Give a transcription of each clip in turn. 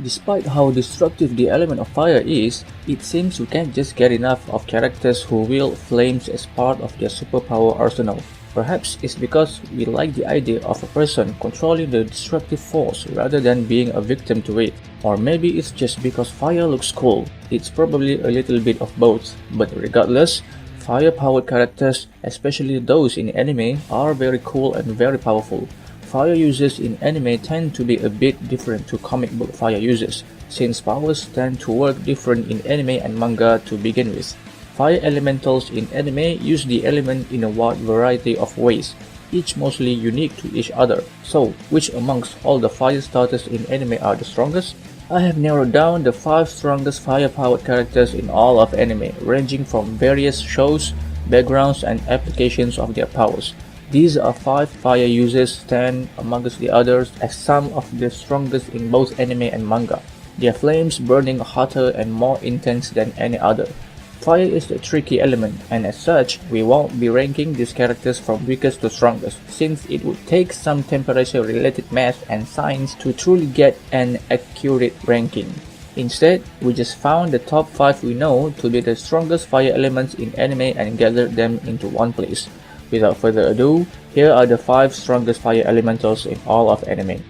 Despite how destructive the element of fire is, it seems we can't just get enough of characters who wield flames as part of their superpower arsenal. Perhaps it's because we like the idea of a person controlling the destructive force rather than being a victim to it. Or maybe it's just because fire looks cool. It's probably a little bit of both, but regardless, fire-powered characters, especially those in anime, are very cool and very powerful. Fire users in anime tend to be a bit different to comic book fire users, since powers tend to work different in anime and manga to begin with. Fire elementals in anime use the element in a wide variety of ways, each mostly unique to each other. So, which amongst all the fire starters in anime are the strongest? I have narrowed down the 5 strongest fire-powered characters in all of anime, ranging from various shows, backgrounds, and applications of their powers. These are 5 fire users stand amongst the others as some of the strongest in both anime and manga, their flames burning hotter and more intense than any other. Fire is a tricky element, and as such, we won't be ranking these characters from weakest to strongest, since it would take some temperature-related math and science to truly get an accurate ranking. Instead, we just found the top 5 we know to be the strongest fire elements in anime and gathered them into one place. Without further ado, here are the 5 strongest fire elementals in all of anime.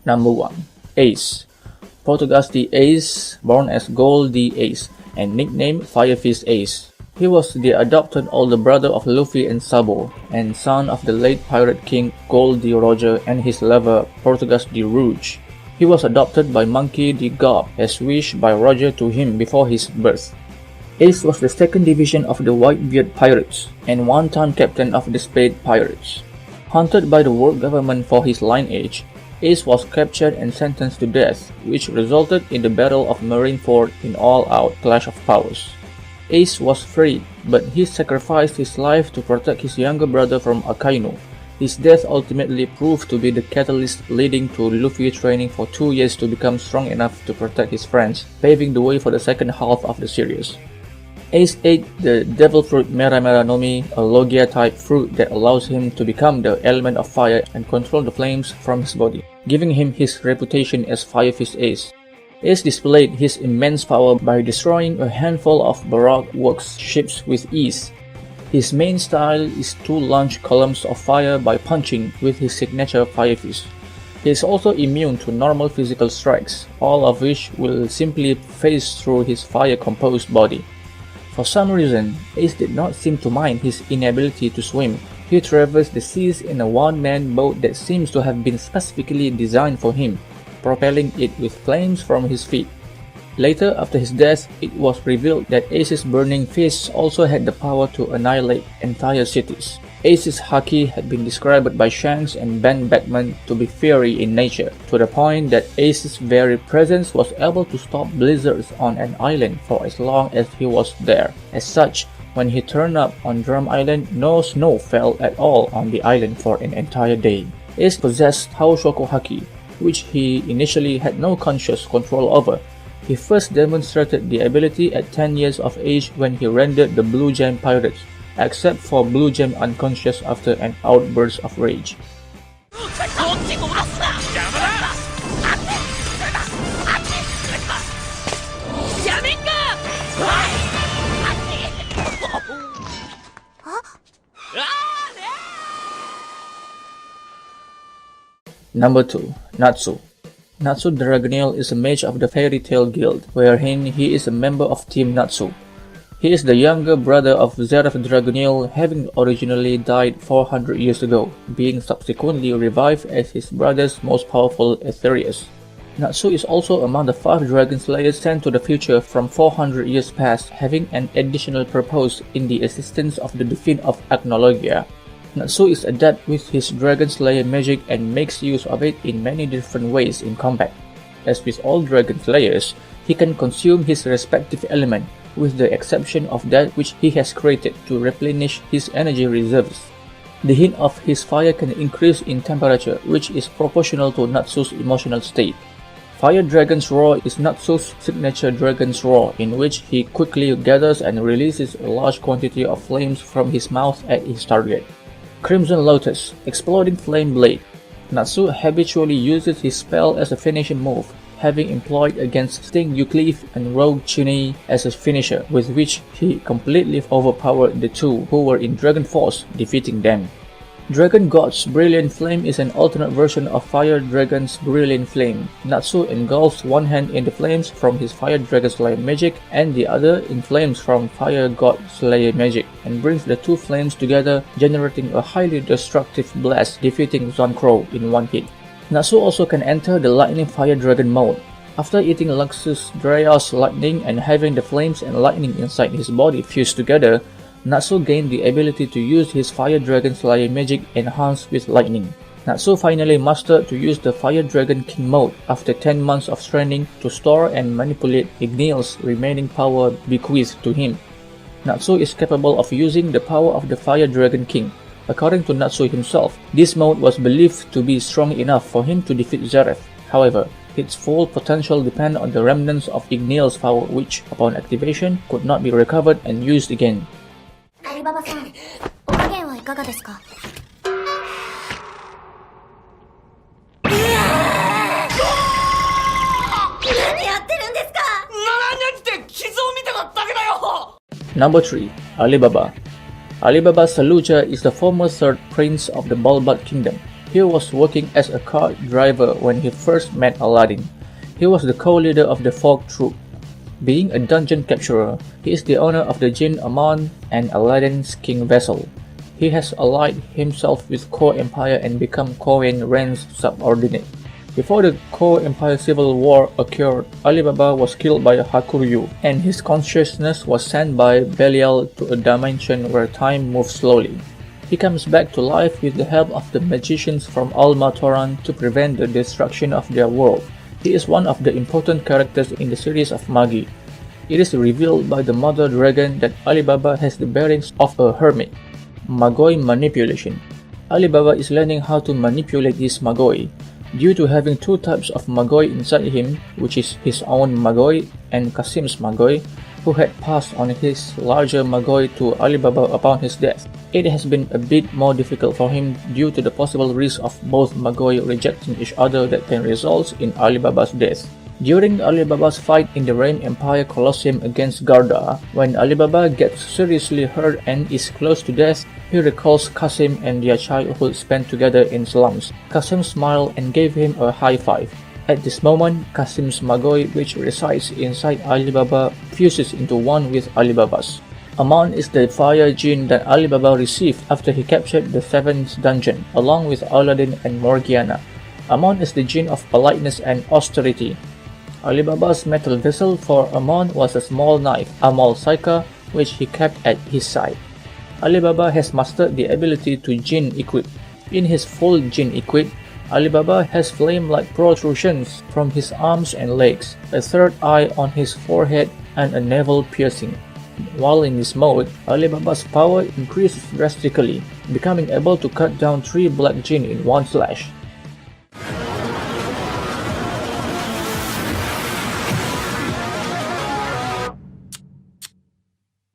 Number 1. Ace. Portgas D Ace, born as Gold D Ace, and nicknamed Firefist Ace. He was the adopted older brother of Luffy and Sabo, and son of the late pirate king Gold D Roger and his lover Portgas D Rouge. He was adopted by Monkey D Gob as wished by Roger to him before his birth. Ace was the 2nd division of the Whitebeard Pirates, and one-time captain of the Spade Pirates. Hunted by the world government for his lineage, Ace was captured and sentenced to death, which resulted in the Battle of Marineford in all-out clash of powers. Ace was freed, but he sacrificed his life to protect his younger brother from Akainu. His death ultimately proved to be the catalyst leading to Luffy training for 2 years to become strong enough to protect his friends, paving the way for the second half of the series. Ace ate the devil fruit Mera Mera no Mi, a Logia-type fruit that allows him to become the element of fire and control the flames from his body, giving him his reputation as Firefist Ace. Ace displayed his immense power by destroying a handful of Baroque works ships with ease. His main style is to launch columns of fire by punching with his signature Fire Fist. He is also immune to normal physical strikes, all of which will simply phase through his fire-composed body. For some reason, Ace did not seem to mind his inability to swim. He traversed the seas in a one-man boat that seems to have been specifically designed for him, propelling it with flames from his feet. Later, after his death, it was revealed that Ace's burning fists also had the power to annihilate entire cities. Ace's haki had been described by Shanks and Ben Beckman to be fiery in nature, to the point that Ace's very presence was able to stop blizzards on an island for as long as he was there. As such, when he turned up on Drum Island, no snow fell at all on the island for an entire day. Ace possessed Haoshoku Haki, which he initially had no conscious control over. He first demonstrated the ability at 10 years of age when he rendered the Blue Gem Pirates, except for Blue Gem unconscious after an outburst of rage. Number 2. Natsu. Natsu Dragneel is a mage of the Fairy Tail Guild, wherein he is a member of Team Natsu. He is the younger brother of Zeref Dragneel, having originally died 400 years ago, being subsequently revived as his brother's most powerful Aetherius. Natsu is also among the 5 Dragon Slayers sent to the future from 400 years past, having an additional purpose in the assistance of the defeat of Agnologia. Natsu is adept with his Dragon Slayer magic and makes use of it in many different ways in combat. As with all Dragon Slayers, he can consume his respective element, with the exception of that which he has created to replenish his energy reserves. The heat of his fire can increase in temperature, which is proportional to Natsu's emotional state. Fire Dragon's Roar is Natsu's signature Dragon's Roar, in which he quickly gathers and releases a large quantity of flames from his mouth at his target. Crimson Lotus, Exploding Flame Blade. Natsu habitually uses his spell as a finishing move, having employed against Sting Euclid and Rogue Chunei as a finisher, with which he completely overpowered the two who were in Dragon Force, defeating them. Dragon God's Brilliant Flame is an alternate version of Fire Dragon's Brilliant Flame. Natsu engulfs one hand in the flames from his Fire Dragon Slayer magic and the other in flames from Fire God Slayer magic, and brings the two flames together, generating a highly destructive blast, defeating Zonkro in one hit. Natsu also can enter the Lightning Fire Dragon mode. After eating Luxus Dryas lightning and having the flames and lightning inside his body fused together, Natsu gained the ability to use his Fire Dragon Slayer magic enhanced with lightning. Natsu finally mastered to use the Fire Dragon King mode after 10 months of training to store and manipulate Igneal's remaining power bequeathed to him. Natsu is capable of using the power of the Fire Dragon King. According to Natsu himself, this mode was believed to be strong enough for him to defeat Zereth. However, its full potential depends on the remnants of Igneal's power, which, upon activation, could not be recovered and used again. Alibaba-san, お加減はいかがですか? Number 3. Alibaba. Alibaba Saluja is the former third prince of the Balbat Kingdom. He was working as a cart driver when he first met Aladdin. He was the co-leader of the Fog Troop. Being a dungeon capturer, he is the owner of the Jinn Aman and Aladdin's king vessel. He has allied himself with Ko Empire and become Kohen Ren's subordinate. Before the Ko Empire civil war occurred, Alibaba was killed by Hakuryu, and his consciousness was sent by Belial to a dimension where time moves slowly. He comes back to life with the help of the magicians from Al-Matoran to prevent the destruction of their world. He is one of the important characters in the series of Magi. It is revealed by the Mother Dragon that Alibaba has the bearings of a hermit. Magoi Manipulation. Alibaba is learning how to manipulate this Magoi. Due to having two types of Magoi inside him, which is his own Magoi and Kasim's Magoi, who had passed on his larger Magoi to Alibaba upon his death, it has been a bit more difficult for him due to the possible risk of both Magoi rejecting each other that can result in Alibaba's death. During Alibaba's fight in the Rain Empire Colosseum against Garda, when Alibaba gets seriously hurt and is close to death, he recalls Kasim and their childhood spent together in slums. Kasim smiled and gave him a high five. At this moment, Kasim's Magoi, which resides inside Alibaba, fuses into one with Alibaba's. Aman is the fire jinn that Alibaba received after he captured the 7th dungeon, along with Aladdin and Morgiana. Aman is the jinn of politeness and austerity. Alibaba's metal vessel for Aman was a small knife, Amal Saika, which he kept at his side. Alibaba has mastered the ability to jinn equip. In his full jinn equip, Alibaba has flame-like protrusions from his arms and legs, a third eye on his forehead, and a navel piercing. While in this mode, Alibaba's power increases drastically, becoming able to cut down 3 black jinn in one slash.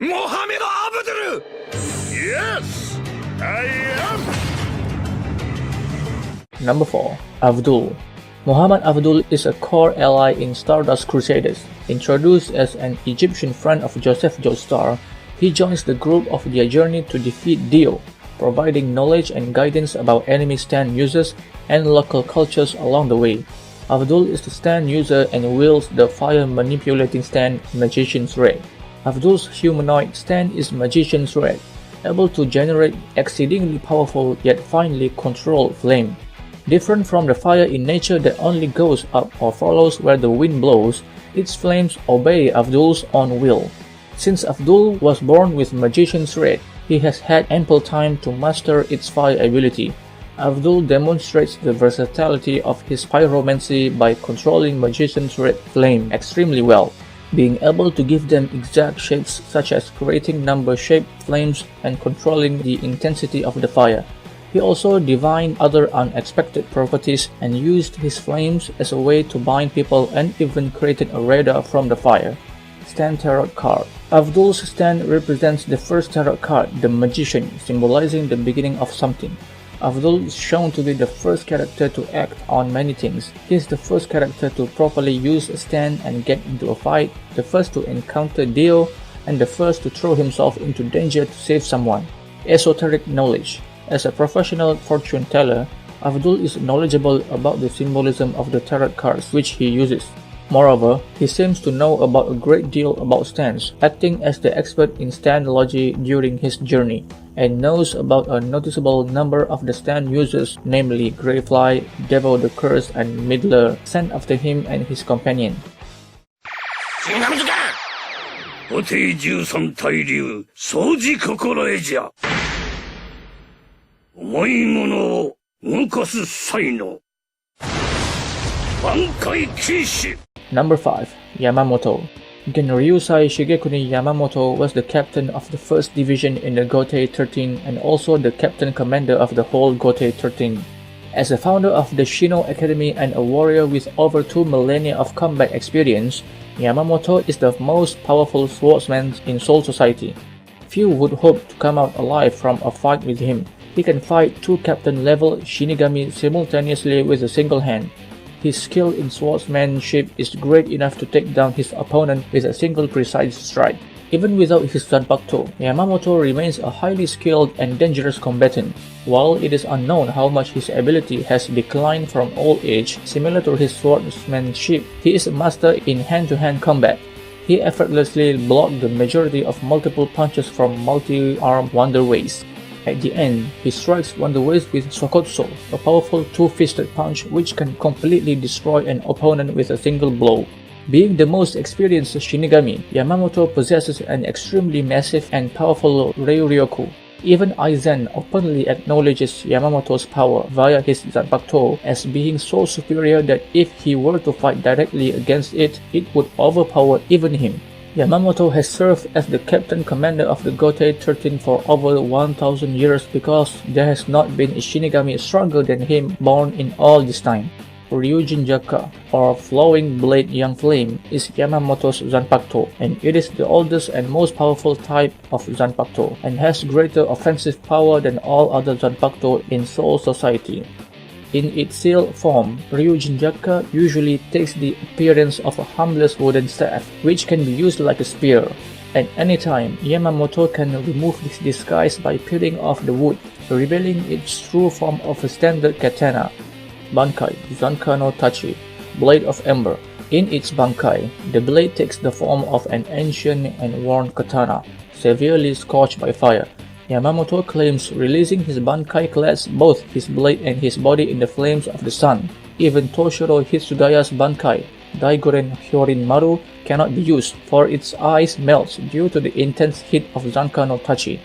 Muhammad Abdul! Yes, I am! Number 4. Avdol. Muhammad Avdol is a core ally in Stardust Crusaders. Introduced as an Egyptian friend of Joseph Joestar, he joins the group of their journey to defeat Dio, providing knowledge and guidance about enemy stand users and local cultures along the way. Avdol is the stand user and wields the fire-manipulating stand Magician's Red. Avdol's humanoid stand is Magician's Red, able to generate exceedingly powerful yet finely controlled flame. Different from the fire in nature that only goes up or follows where the wind blows, its flames obey Avdol's own will. Since Avdol was born with Magician's Red, he has had ample time to master its fire ability. Avdol demonstrates the versatility of his pyromancy by controlling Magician's Red flame extremely well, being able to give them exact shapes such as creating number-shaped flames and controlling the intensity of the fire. He also divined other unexpected properties and used his flames as a way to bind people and even created a radar from the fire. Stand Tarot card. Avdol's stand represents the first tarot card, the Magician, symbolizing the beginning of something. Avdol is shown to be the first character to act on many things. He is the first character to properly use a stand and get into a fight, the first to encounter Dio, and the first to throw himself into danger to save someone. Esoteric knowledge. As a professional fortune teller, Avdol is knowledgeable about the symbolism of the tarot cards which he uses. Moreover, he seems to know about a great deal about stands, acting as the expert in standology during his journey, and knows about a noticeable number of the stand users, namely Greyfly, Devil the Curse, and Middler, sent after him and his companion. 布袋13大流掃除心得じゃ。重いものを動かす才能。挽回禁止。 Number 5. Yamamoto. Genryusai Shigekuni Yamamoto was the captain of the 1st Division in the Gotei 13 and also the captain commander of the whole Gotei 13. As a founder of the Shino Academy and a warrior with over 2 millennia of combat experience, Yamamoto is the most powerful swordsman in Soul Society. Few would hope to come out alive from a fight with him. He can fight 2 captain-level Shinigami simultaneously with a single hand. His skill in swordsmanship is great enough to take down his opponent with a single precise strike. Even without his Zanpakuto, Yamamoto remains a highly skilled and dangerous combatant. While it is unknown how much his ability has declined from old age, similar to his swordsmanship, he is a master in hand-to-hand combat. He effortlessly blocked the majority of multiple punches from multi-armed Wonderways. At the end, he strikes Wonderways with Sokotso, a powerful two-fisted punch which can completely destroy an opponent with a single blow. Being the most experienced Shinigami, Yamamoto possesses an extremely massive and powerful Reiryoku. Even Aizen openly acknowledges Yamamoto's power via his Zanpakuto as being so superior that if he were to fight directly against it, it would overpower even him. Yamamoto has served as the captain commander of the Gotei 13 for over 1000 years because there has not been a Shinigami stronger than him born in all this time. Ryujinjaka, or Flowing Blade Young Flame, is Yamamoto's Zanpakuto, and it is the oldest and most powerful type of Zanpakuto, and has greater offensive power than all other Zanpakuto in Soul Society. In its sealed form, Ryujinjaka usually takes the appearance of a harmless wooden staff, which can be used like a spear. At any time, Yamamoto can remove this disguise by peeling off the wood, revealing its true form of a standard katana. Bankai, Zanka no Tachi, Blade of Ember. In its Bankai, the blade takes the form of an ancient and worn katana, severely scorched by fire. Yamamoto claims releasing his Bankai clads both his blade and his body in the flames of the sun. Even Toshiro Hitsugaya's Bankai, Daigoren Hyorin Maru, cannot be used, for its eyes melt due to the intense heat of Zanka no Tachi.